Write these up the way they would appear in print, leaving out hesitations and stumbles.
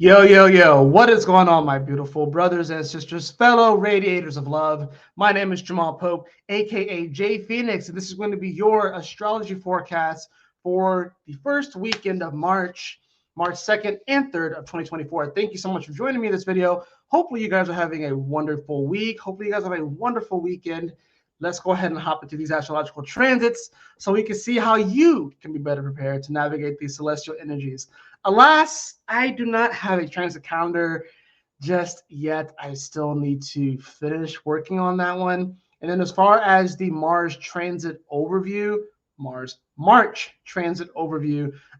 Yo, yo, yo, what is going on, my beautiful brothers and sisters, fellow radiators of love? My name is Jamal Pope, aka J Phoenix, and this is going to be your astrology forecast for the first weekend of March, March 2nd and 3rd of 2024. Thank you so much for joining me in this video. Hopefully, you guys are having a wonderful week. Hopefully, you guys have a wonderful weekend. Let's go ahead and hop into these astrological transits so we can see how you can be better prepared to navigate these celestial energies. Alas, I do not have a transit calendar just yet. I still need to finish working on that one. And then as far as the March transit overview,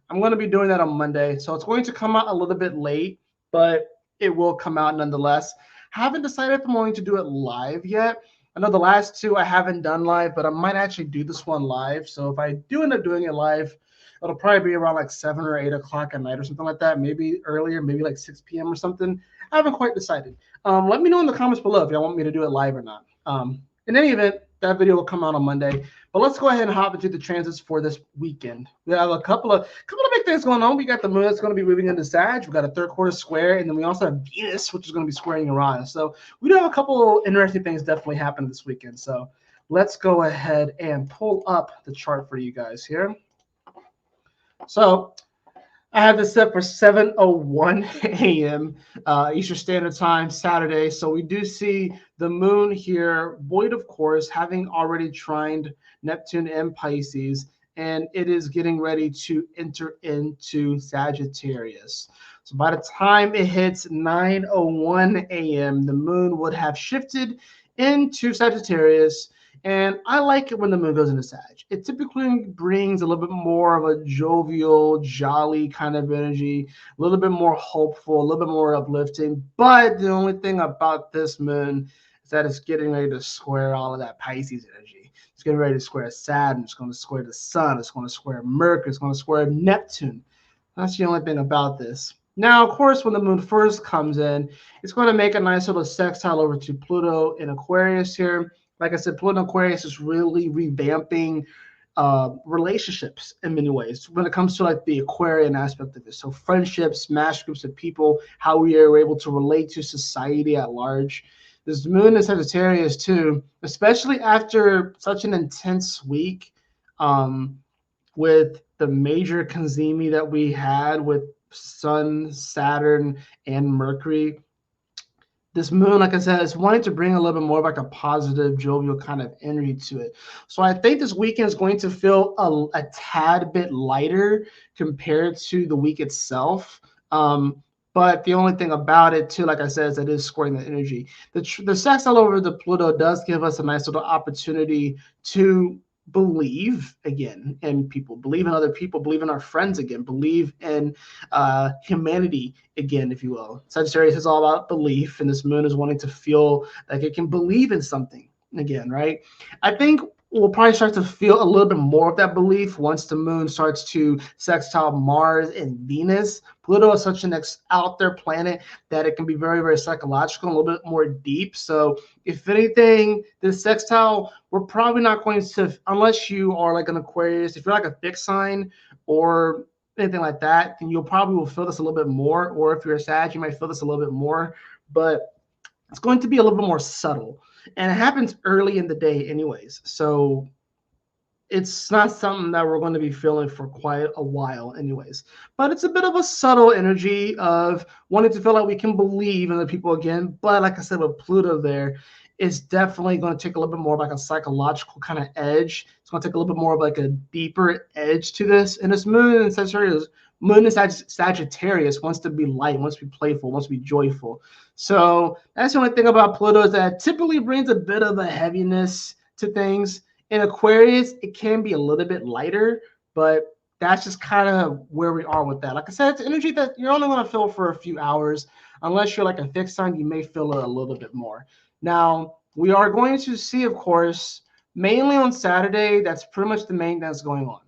I'm going to be doing that on Monday. So it's going to come out a little bit late, but it will come out nonetheless. Haven't decided if I'm going to do it live yet. I know the last two I haven't done live, but I might actually do this one live. So if I do end up doing it live, it'll probably be around like 7 or 8 o'clock at night or something like that. Maybe earlier, maybe like 6 p.m. or something. I haven't quite decided. Let me know in the comments below if y'all want me to do it live or not. In any event, that video will come out on Monday. But let's go ahead and hop into the transits for this weekend. We have a couple of big things going on. We got the moon that's going to be moving into Sag. We got a third quarter square, and then we also have Venus, which is going to be squaring Uranus. So we do have a couple of interesting things definitely happening this weekend. So let's go ahead and pull up the chart for you guys here. So I have this set for 7:01 a.m. Eastern Standard Time, Saturday. So we do see the moon here, void of course, having already trined Neptune and Pisces, and it is getting ready to enter into Sagittarius. So by the time it hits 9:01 a.m., the moon would have shifted into Sagittarius. And I like it when the moon goes into Sag. It typically brings a little bit more of a jovial, jolly kind of energy, a little bit more hopeful, a little bit more uplifting. But the only thing about this moon is that it's getting ready to square all of that Pisces energy. It's getting ready to square Saturn. It's going to square the Sun. It's going to square Mercury. It's going to square Neptune. That's the only thing about this. Now, of course, when the moon first comes in, it's going to make a nice little sextile over to Pluto in Aquarius here. Like I said, Pluto Aquarius is really revamping relationships in many ways when it comes to like the Aquarian aspect of it. So friendships, smash groups of people, how we are able to relate to society at large. This moon in Sagittarius too, especially after such an intense week with the major conzimi that we had with Sun, Saturn, and Mercury. This moon, like I said, is wanting to bring a little bit more of like a positive, jovial kind of energy to it. So I think this weekend is going to feel a tad bit lighter compared to the week itself. But the only thing about it, too, like I said, is that it is squaring the energy. The sextile over the Pluto does give us a nice little opportunity to believe again in people, believe in other people, believe in our friends again, believe in humanity again, if you will. Sagittarius is all about belief, and this moon is wanting to feel like it can believe in something again, right? I think we'll probably start to feel a little bit more of that belief once the moon starts to sextile Mars and Venus. Pluto is such an out there planet that it can be very, very psychological, a little bit more deep. So if anything, this sextile, we're probably not going to, unless you are like an Aquarius, if you're like a fixed sign or anything like that, then you'll probably will feel this a little bit more. Or if you're a Sag, you might feel this a little bit more. But it's going to be a little bit more subtle. And it happens early in the day anyways. So it's not something that we're going to be feeling for quite a while anyways. But it's a bit of a subtle energy of wanting to feel like we can believe in the people again. But like I said, with Pluto there, it's definitely going to take a little bit more of like a psychological kind of edge. It's going to take a little bit more of like a deeper edge to this. And this moon in Sagittarius wants to be light, wants to be playful, wants to be joyful. So that's the only thing about Pluto is that it typically brings a bit of a heaviness to things. In Aquarius, it can be a little bit lighter, but that's just kind of where we are with that. Like I said, it's energy that you're only going to feel for a few hours. Unless you're like a fixed sign, you may feel it a little bit more. Now, we are going to see, of course, mainly on Saturday, that's pretty much the main thing that's going on,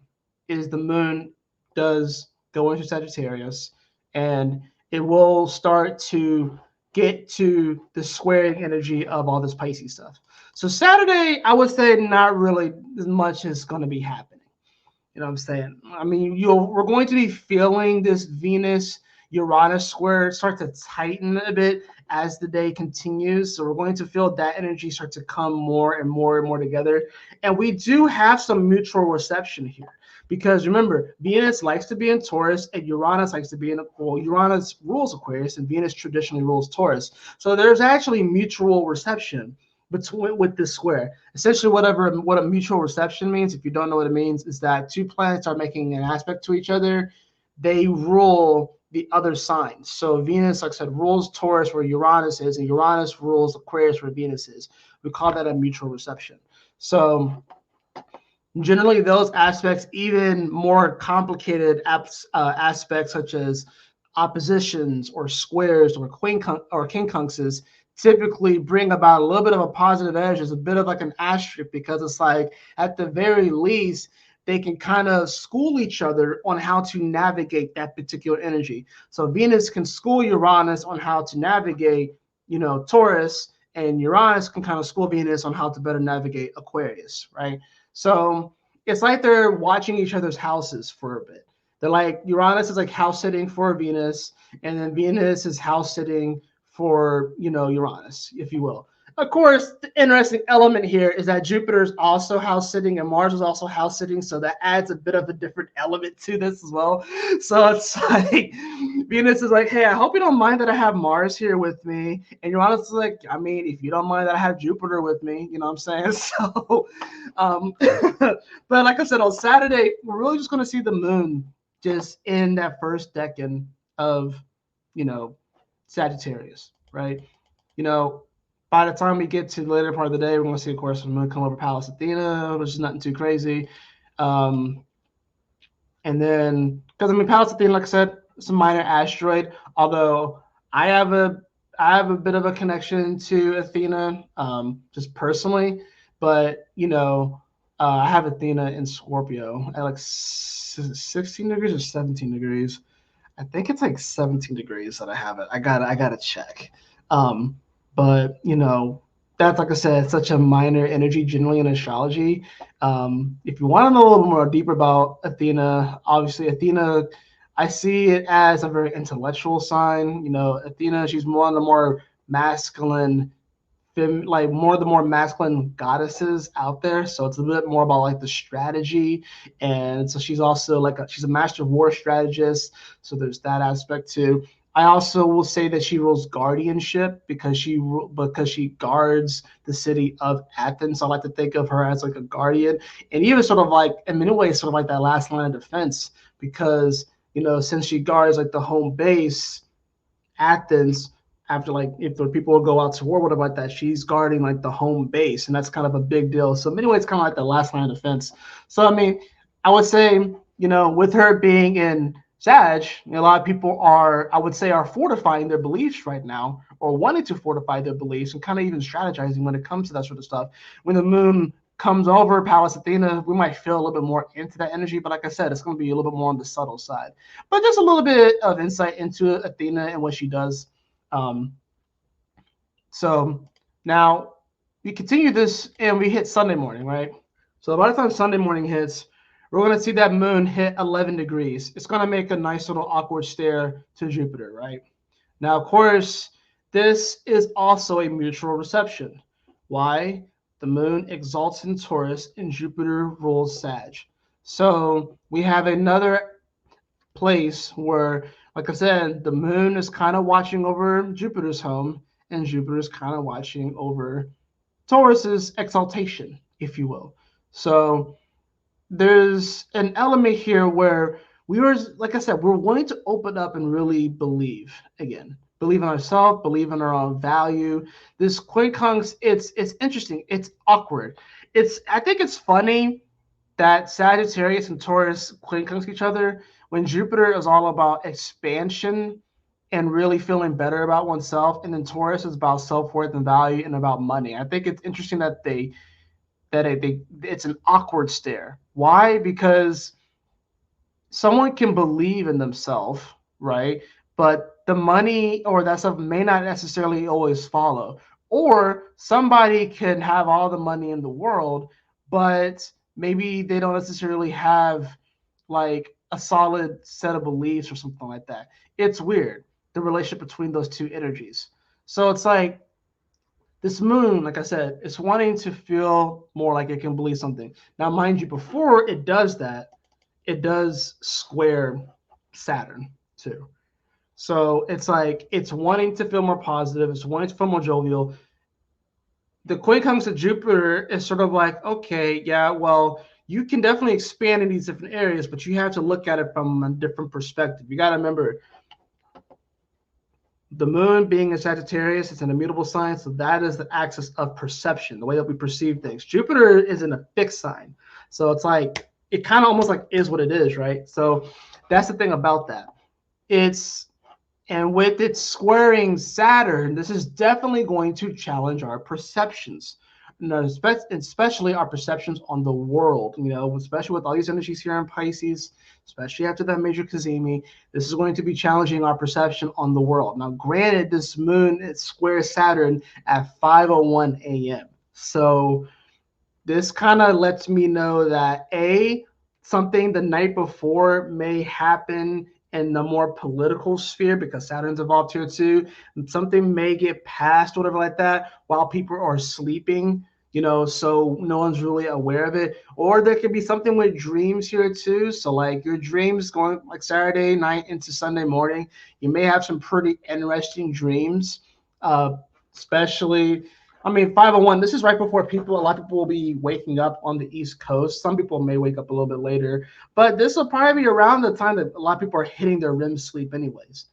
is the moon does go into Sagittarius, and it will start to get to the squaring energy of all this Pisces stuff. So Saturday, I would say not really as much is going to be happening. You know what I'm saying? I mean, we're going to be feeling this Venus Uranus square start to tighten a bit as the day continues. So we're going to feel that energy start to come more and more and more together. And we do have some mutual reception here. Because remember, Venus likes to be in Taurus and Uranus likes to be in, well, Uranus rules Aquarius and Venus traditionally rules Taurus. So there's actually mutual reception between with this square. Essentially, what a mutual reception means, if you don't know what it means, is that two planets are making an aspect to each other. They rule the other signs. So Venus, like I said, rules Taurus where Uranus is, and Uranus rules Aquarius where Venus is. We call that a mutual reception. So generally, those aspects, even more complicated aspects such as oppositions or squares or quincunxes, typically bring about a little bit of a positive edge. There's a bit of like an asterisk because it's like at the very least they can kind of school each other on how to navigate that particular energy. So Venus can school Uranus on how to navigate, Taurus, and Uranus can kind of school Venus on how to better navigate Aquarius, right? So it's like they're watching each other's houses for a bit. They're like Uranus is like house sitting for Venus, and then Venus is house sitting for Uranus, if you will. Of course, the interesting element here is that Jupiter is also house sitting and Mars is also house sitting, so that adds a bit of a different element to this as well. So it's like Venus is like, hey, I hope you don't mind that I have Mars here with me, and Uranus is like, I mean, if you don't mind that I have Jupiter with me, you know what I'm saying? So, but like I said, on Saturday, we're really just going to see the moon just in that first decan of, Sagittarius, right? By the time we get to the later part of the day, we're going to see, of course, the moon come over Pallas Athena, which is nothing too crazy. And then, because Pallas Athena, like I said, it's a minor asteroid. Although I have a bit of a connection to Athena, just personally. But I have Athena in Scorpio at like 16 degrees or 17 degrees. I think it's like 17 degrees that I have it. I gotta check. But that's, like I said, such a minor energy generally in astrology. If you want to know a little more deeper about Athena, obviously Athena, I see it as a very intellectual sign. Athena, she's one of the more masculine, the more masculine goddesses out there. So it's a bit more about like the strategy, and so she's also she's a master war strategist. So there's that aspect too. I also will say that she rules guardianship because she guards the city of Athens. So I like to think of her as like a guardian, and even sort of like in many ways, sort of like that last line of defense, because since she guards like the home base, Athens. After if the people will go out to war, whatever like that, she's guarding like the home base, and that's kind of a big deal. So in many ways, kind of like the last line of defense. So I mean, I would say with her being in Sag, a lot of people are fortifying their beliefs right now, or wanting to fortify their beliefs, and kind of even strategizing when it comes to that sort of stuff. When the moon comes over Pallas Athena, we might feel a little bit more into that energy, but like I said, it's going to be a little bit more on the subtle side. But just a little bit of insight into Athena and what she does. So now we continue this and we hit Sunday morning, right? So by the time Sunday morning hits, we're going to see that moon hit 11 degrees. It's going to make a nice little awkward stare to Jupiter, right? Now, of course, this is also a mutual reception. Why? The moon exalts in Taurus and Jupiter rules Sag. So we have another place where, like I said, the moon is kind of watching over Jupiter's home, and Jupiter's kind of watching over Taurus's exaltation, if you will. So there's an element here where we were, like I said, we're wanting to open up and really believe again. Believe in ourselves, believe in our own value. This quincunx, it's interesting. It's awkward. I think it's funny that Sagittarius and Taurus quincunx each other when Jupiter is all about expansion and really feeling better about oneself, and then Taurus is about self-worth and value and about money. I think it's interesting that it's an awkward stare. Why? Because someone can believe in themselves, right? But the money or that stuff may not necessarily always follow. Or somebody can have all the money in the world, but maybe they don't necessarily have like a solid set of beliefs or something like that. It's weird, the relationship between those two energies. So it's like this moon, like I said, it's wanting to feel more like it can believe something. Now, mind you, before it does that, it does square Saturn too. So it's like it's wanting to feel more positive, it's wanting to feel more jovial. The quincunx of Jupiter is sort of like, okay, yeah, well, you can definitely expand in these different areas, but you have to look at it from a different perspective. You got to remember, the moon being in Sagittarius, it's an immutable sign, so that is the axis of perception, the way that we perceive things. Jupiter is in a fixed sign, so it's like it kind of almost like is what it is, right? So that's the thing about that. It's And with it squaring Saturn, this is definitely going to challenge our perceptions, especially our perceptions on the world. Especially with all these energies here in Pisces, especially after that major Cazimi, this is going to be challenging our perception on the world. Now, granted, this moon it squares Saturn at 5:01 a.m. So this kind of lets me know that something the night before may happen in the more political sphere because Saturn's involved here too. And something may get passed, whatever like that, while people are sleeping, so no one's really aware of it. Or there could be something with dreams here too. So like your dreams going like Saturday night into Sunday morning, you may have some pretty interesting dreams, especially. 5:01, this is right before a lot of people will be waking up on the East Coast. Some people may wake up a little bit later, but this will probably be around the time that a lot of people are hitting their REM sleep anyways,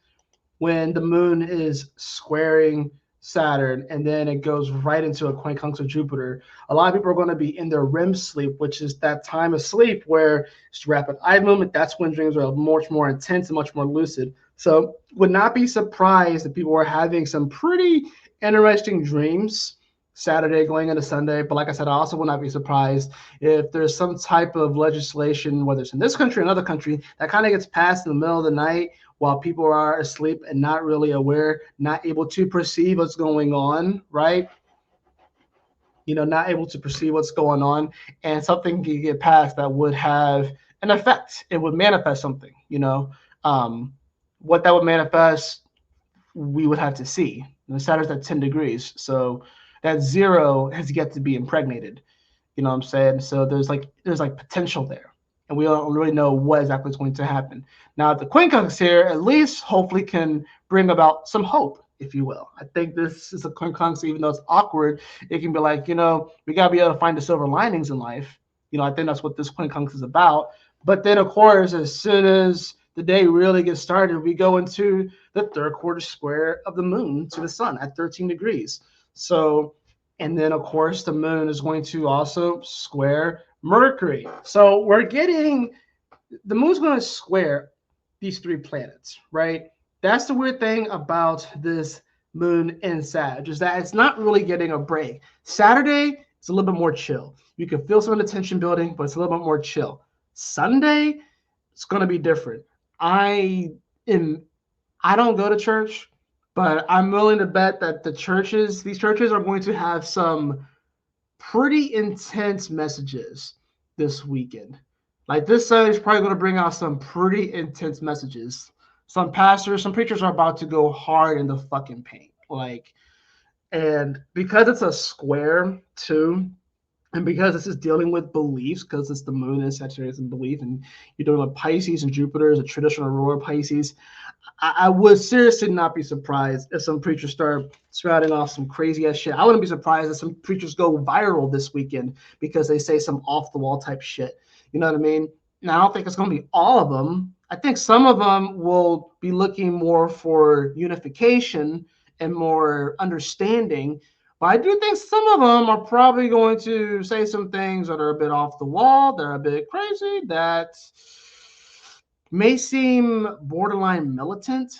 when the moon is squaring Saturn and then it goes right into a quincunx of Jupiter. A lot of people are going to be in their REM sleep, which is that time of sleep where it's rapid eye movement. That's when dreams are much more intense and much more lucid. So would not be surprised if people are having some pretty interesting dreams Saturday going into Sunday. But like I said, I also would not be surprised if there's some type of legislation, whether it's in this country or another country, that kind of gets passed in the middle of the night while people are asleep and not really aware, not able to perceive what's going on, right? Not able to perceive what's going on, and something can get passed that would have an effect. It would manifest something, what that would manifest, we would have to see. Saturn's at 10 degrees, so that 0 has yet to be impregnated. You know what I'm saying? So there's potential there, and we don't really know what exactly is going to happen. Now, the quincunx here at least hopefully can bring about some hope, if you will. I think this is a quincunx, even though it's awkward, it can be like, we got to be able to find the silver linings in life. I think that's what this quincunx is about. But then, of course, as soon as the day really gets started, we go into the third quarter square of the moon to the sun at 13 degrees. So, and then of course the moon is going to also square Mercury. So the moon's going to square these three planets, right? That's the weird thing about this moon in Sag, is that it's not really getting a break. Saturday, it's a little bit more chill. You can feel some of the tension building, but it's a little bit more chill. Sunday, it's going to be different. I don't go to church, but I'm willing to bet that these churches are going to have some pretty intense messages this weekend. Like this Sunday is probably going to bring out some pretty intense messages. Some pastors, some preachers are about to go hard in the fucking paint. And because it's a square too, and because this is dealing with beliefs, because it's the moon and Sagittarius and belief, and you're dealing with Pisces and Jupiter is a traditional ruler Pisces, I would seriously not be surprised if some preachers start spouting off some crazy ass shit. I wouldn't be surprised if some preachers go viral this weekend because they say some off the wall type shit. You know what I mean? Now, I don't think it's going to be all of them. I think some of them will be looking more for unification and more understanding. But I do think some of them are probably going to say some things that are a bit off the wall, they're a bit crazy, that may seem borderline militant.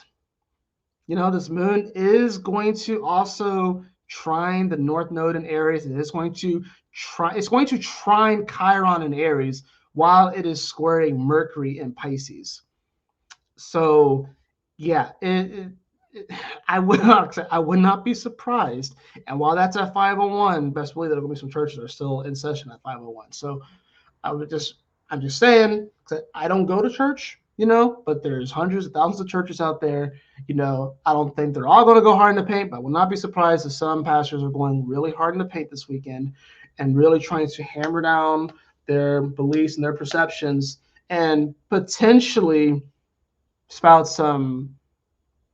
This moon is going to also trine the North Node in Aries. It's going to trine Chiron in Aries while it is squaring Mercury in Pisces. So, yeah, I would not be surprised. And while that's at 5:01, best believe there are going to be some churches that are still in session at 5:01. So I would just I'm just saying, I don't go to church, but there's hundreds of thousands of churches out there. I don't think they're all going to go hard in the paint, but I will not be surprised if some pastors are going really hard in the paint this weekend and really trying to hammer down their beliefs and their perceptions and potentially spout some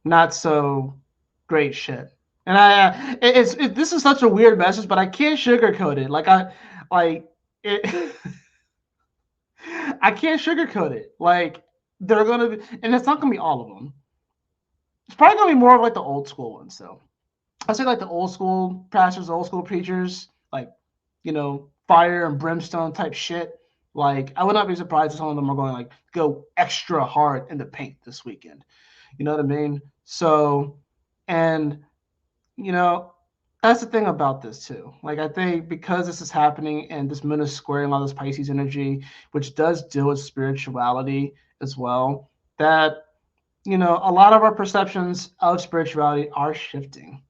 not so great shit. And this is such a weird message, but I can't sugarcoat it. I can't sugarcoat it. Like, they're gonna be, and it's not gonna be all of them. It's probably gonna be more of like the old school ones. So I say like the old school pastors, old school preachers, like, fire and brimstone type shit. Like, I would not be surprised if some of them are going like go extra hard in the paint this weekend. You know what I mean? So, and that's the thing about this too. Like, I think because this is happening and this moon is squaring all this Pisces energy, which does deal with spirituality as well, that a lot of our perceptions of spirituality are shifting.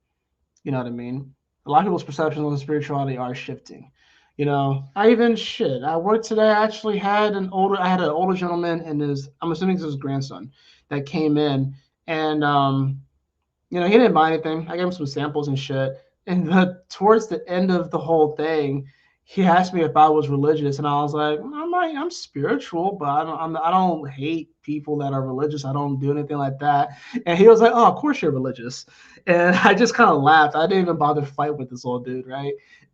You know what I mean? A lot of people's perceptions of spirituality are shifting. I worked today. I actually had an older gentleman and I'm assuming this is his grandson that came in, and he didn't buy anything. I gave him some samples and shit. And towards the end of the whole thing, he asked me if I was religious, and I was like, I'm spiritual, but I don't hate people that are religious. I don't do anything like that. And he was like, oh, of course you're religious. And I just kind of laughed. I didn't even bother to fight with this old dude, right?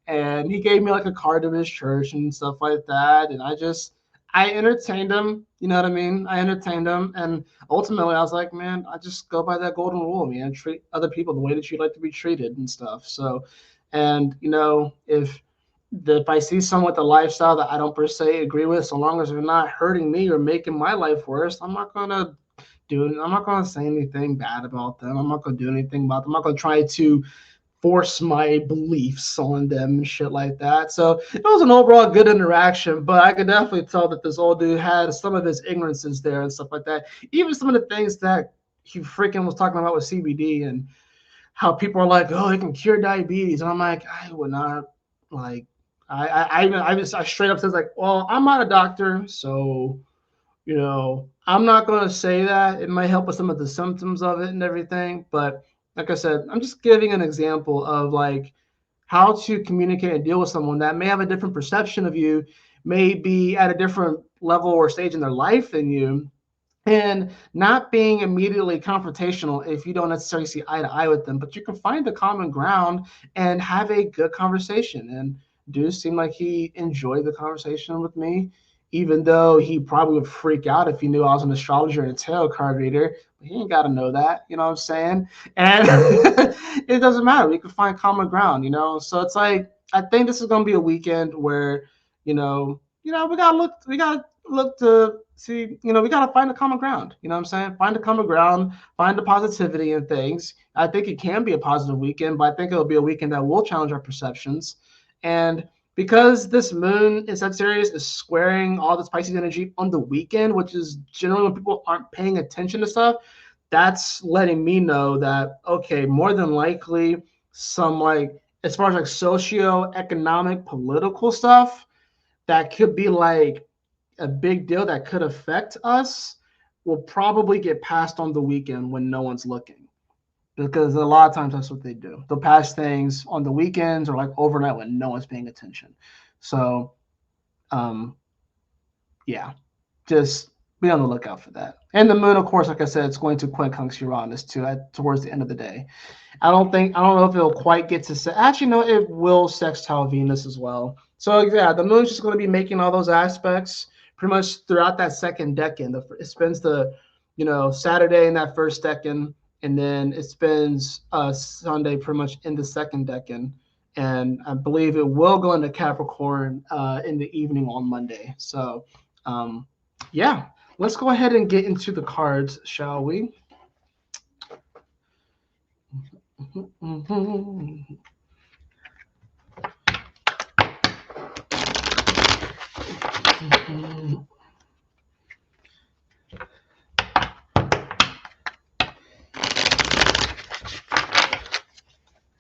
And he gave me like a card to his church and stuff like that. And I entertained him. You know what I mean? I entertained him. And ultimately, I was like, man, I just go by that golden rule, man. Treat other people the way that you'd like to be treated and stuff. So, and, if I see someone with a lifestyle that I don't per se agree with, so long as they're not hurting me or making my life worse, I'm not going to say anything bad about them. I'm not going to do anything about them. I'm not going to try to force my beliefs on them and shit like that. So it was an overall good interaction, but I could definitely tell that this old dude had some of his ignorances there and stuff like that. Even some of the things that he freaking was talking about with CBD and how people are like, oh, it can cure diabetes. And I'm like, I would not. Like, I straight up says like, well, I'm not a doctor, so I'm not going to say that. It might help with some of the symptoms of it and everything, but like I said, I'm just giving an example of like how to communicate and deal with someone that may have a different perception of you, may be at a different level or stage in their life than you, and not being immediately confrontational if you don't necessarily see eye to eye with them, but you can find the common ground and have a good conversation. And dude seemed like he enjoyed the conversation with me, even though he probably would freak out if he knew I was an astrologer and a tarot card reader. But he ain't got to know that, you know what I'm saying? And it doesn't matter. We can find common ground, So it's like, I think this is going to be a weekend where, we gotta look to see, we gotta find the common ground. You know what I'm saying? Find the common ground, find the positivity in things. I think it can be a positive weekend, but I think it'll be a weekend that will challenge our perceptions. And because this moon in Sagittarius is squaring all this Pisces energy on the weekend, which is generally when people aren't paying attention to stuff, that's letting me know that, okay, more than likely some like, as far as like socio-economic political stuff, that could be like a big deal that could affect us, will probably get passed on the weekend when no one's looking. Because a lot of times that's what they do. They'll pass things on the weekends or like overnight when no one's paying attention. So, yeah, just be on the lookout for that. And the moon, of course, like I said, it's going to quincunx Uranus too towards the end of the day. I don't know if it'll quite get to actually, no, it will sextile Venus as well. So yeah, the moon's just going to be making all those aspects pretty much throughout that second decan. It spends the, Saturday in that first decan, and then it spends Sunday pretty much in the second decan. And I believe it will go into Capricorn in the evening on Monday. So, yeah, let's go ahead and get into the cards, shall we?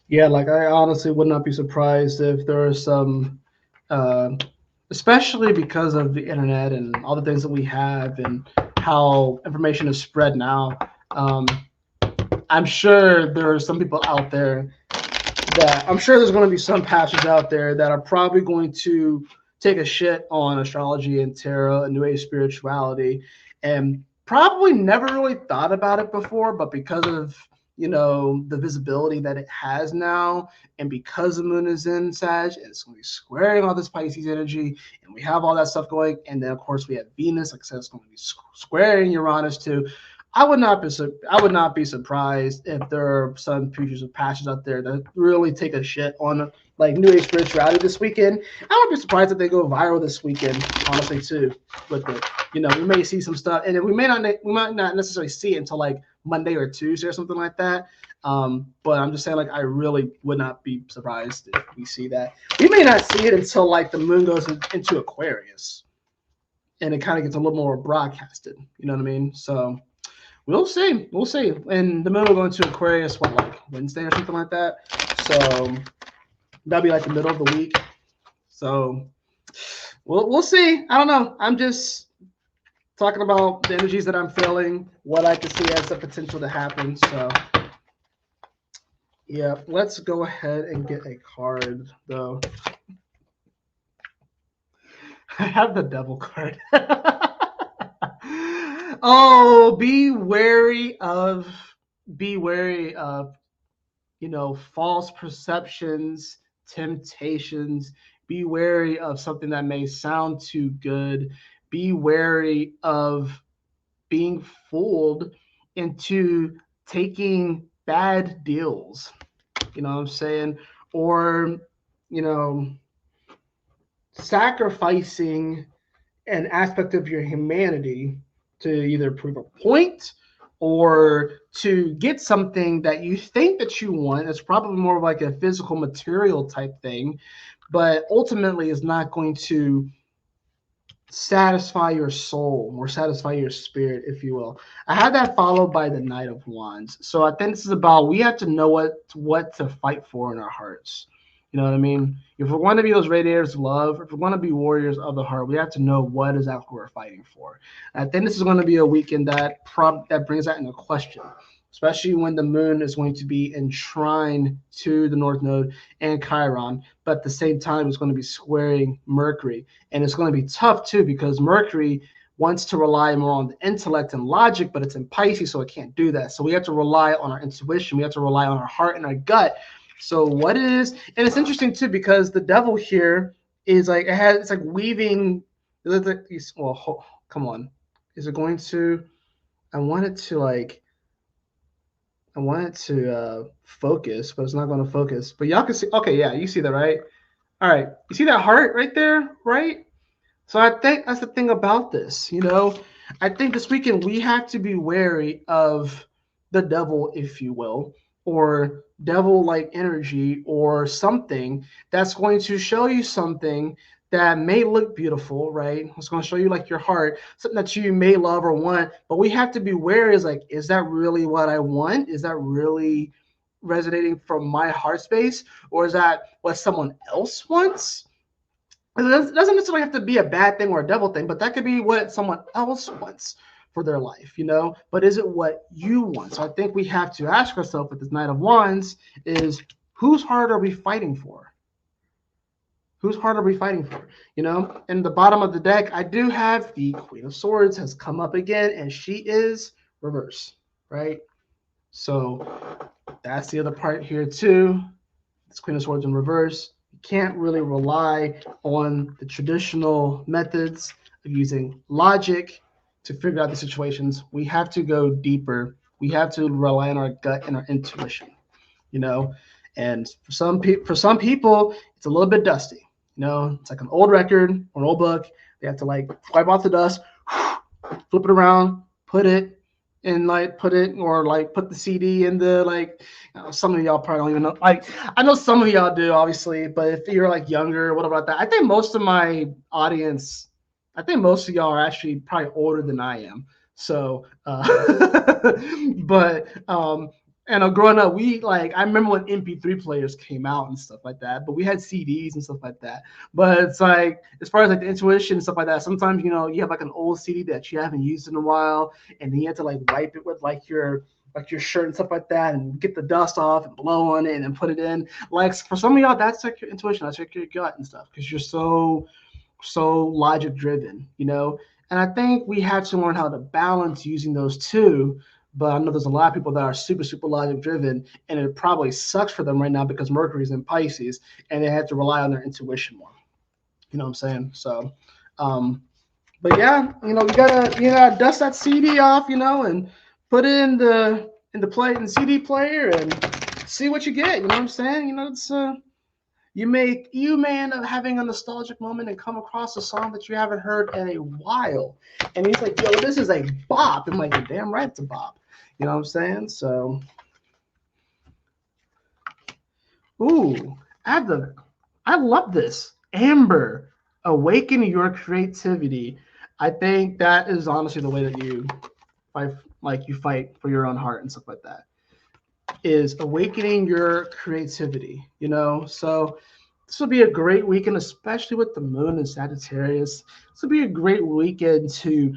Yeah, like I honestly would not be surprised if there are some especially because of the internet and all the things that we have and how information is spread now. Um, I'm sure there are some people out there that I'm sure there's going to be some pastors out there that are probably going to take a shit on astrology and tarot and New Age spirituality, and probably never really thought about it before, but because of the visibility that it has now, and because the moon is in Sag, and it's going to be squaring all this Pisces energy, and we have all that stuff going, and then of course we have Venus, like I said, it's going to be squaring Uranus too. I would not be surprised if there are some preachers of pastors out there that really take a shit on like New Age spirituality this weekend. I would be surprised if they go viral this weekend, honestly, too. With it, we may see some stuff, and we might not necessarily see it until like Monday or Tuesday or something like that. But I'm just saying, like, I really would not be surprised if we see that. We may not see it until like the moon goes into Aquarius, and it kind of gets a little more broadcasted. You know what I mean? So. We'll see. We'll see. And the moon will go into Aquarius, like Wednesday or something like that. So that'll be like the middle of the week. So we'll see. I don't know. I'm just talking about the energies that I'm feeling, what I can see as the potential to happen. So yeah, let's go ahead and get a card though. I have the devil card. Oh, be wary of false perceptions, temptations. Be wary of something that may sound too good. Be wary of being fooled into taking bad deals. You know what I'm saying? Or, sacrificing an aspect of your humanity to either prove a point or to get something that you think that you want. It's probably more of like a physical material type thing, but ultimately is not going to satisfy your soul or satisfy your spirit, if you will. I had that followed by the Knight of Wands. So I think this is about, we have to know what to fight for in our hearts. You know what I mean? If we want to be those radiators of love, if we want to be warriors of the heart, we have to know what exactly we're fighting for. And I think this is going to be a weekend that brings that into question, especially when the moon is going to be enshrined to the North Node and Chiron, but at the same time, it's going to be squaring Mercury. And it's going to be tough too, because Mercury wants to rely more on the intellect and logic, but it's in Pisces, so it can't do that. So we have to rely on our intuition. We have to rely on our heart and our gut. So what is, and it's interesting too, because the devil here is like, it's like weaving, well, come on. Is it going to, I want it to focus, but it's not going to focus. But y'all can see, okay, yeah, you see that, right? All right, you see that heart right there, right? So I think that's the thing about this, I think this weekend we have to be wary of the devil, if you will, or devil-like energy or something that's going to show you something that may look beautiful, right? It's going to show you like your heart, something that you may love or want, but we have to be wary, is that really what I want? Is that really resonating from my heart space, or is that what someone else wants? It doesn't necessarily have to be a bad thing or a devil thing, but that could be what someone else wants for their life, But is it what you want? So I think we have to ask ourselves with this Knight of Wands is, whose heart are we fighting for? Whose heart are we fighting for? In the bottom of the deck, I do have the Queen of Swords has come up again, and she is reverse, right? So that's the other part here too. It's Queen of Swords in reverse. Can't really rely on the traditional methods of using logic to figure out the situations. We have to go deeper. We have to rely on our gut and our intuition, And for some people, it's a little bit dusty. It's like an old record or an old book. They have to like wipe off the dust, flip it around, put it or put the CD in the some of y'all probably don't even know. I know some of y'all do, obviously, but if you're like younger, what about that? I think most of my audience, I think most of y'all are actually probably older than I am. So, but And growing up, I remember when MP3 players came out and stuff like that, but we had CDs and stuff like that. But it's like, as far as like the intuition and stuff like that, sometimes, you have like an old CD that you haven't used in a while, and then you have to like wipe it with like your shirt and stuff like that, and get the dust off and blow on it and then put it in. Like for some of y'all, that's like your intuition, that's like your gut and stuff, because you're so logic driven. And I think we have to learn how to balance using those two. But I know there's a lot of people that are super, super logic driven, and it probably sucks for them right now because Mercury's in Pisces, and they have to rely on their intuition more. You know what I'm saying? So, um, but yeah, you gotta dust that CD off, and put it in the CD player and see what you get. You know what I'm saying? It's you may end up having a nostalgic moment and come across a song that you haven't heard in a while, and he's like, "Yo, this is a bop." I'm like, "You're damn right, it's a bop." You know what I'm saying? So, ooh, I love this. Amber, awaken your creativity. I think that is honestly the way that you fight, you fight for your own heart and stuff like that. Is awakening your creativity. So this will be a great weekend, especially with the moon in Sagittarius. This will be a great weekend to,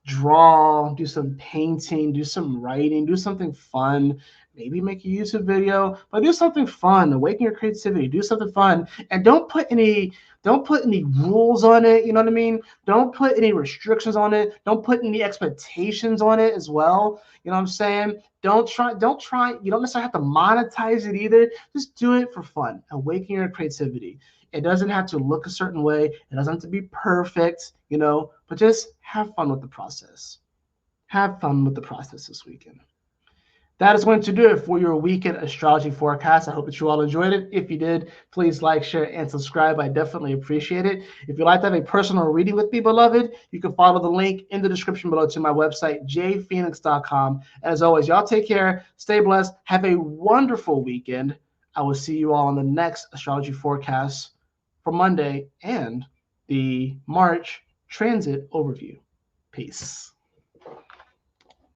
draw, do some painting, do some writing, do something fun, maybe make a YouTube video, but do something fun, awaken your creativity, do something fun, and don't put any rules on it, you know what I mean? Don't put any restrictions on it, don't put any expectations on it as well. You know what I'm saying? Don't try, you don't necessarily have to monetize it either. Just do it for fun. Awaken your creativity. It doesn't have to look a certain way. It doesn't have to be perfect, but just have fun with the process. Have fun with the process this weekend. That is going to do it for your weekend astrology forecast. I hope that you all enjoyed it. If you did, please like, share, and subscribe. I definitely appreciate it. If you'd like to have a personal reading with me, beloved, you can follow the link in the description below to my website, jphoenix.com. As always, y'all take care, stay blessed, have a wonderful weekend. I will see you all on the next astrology forecast for Monday and the March transit overview. Peace.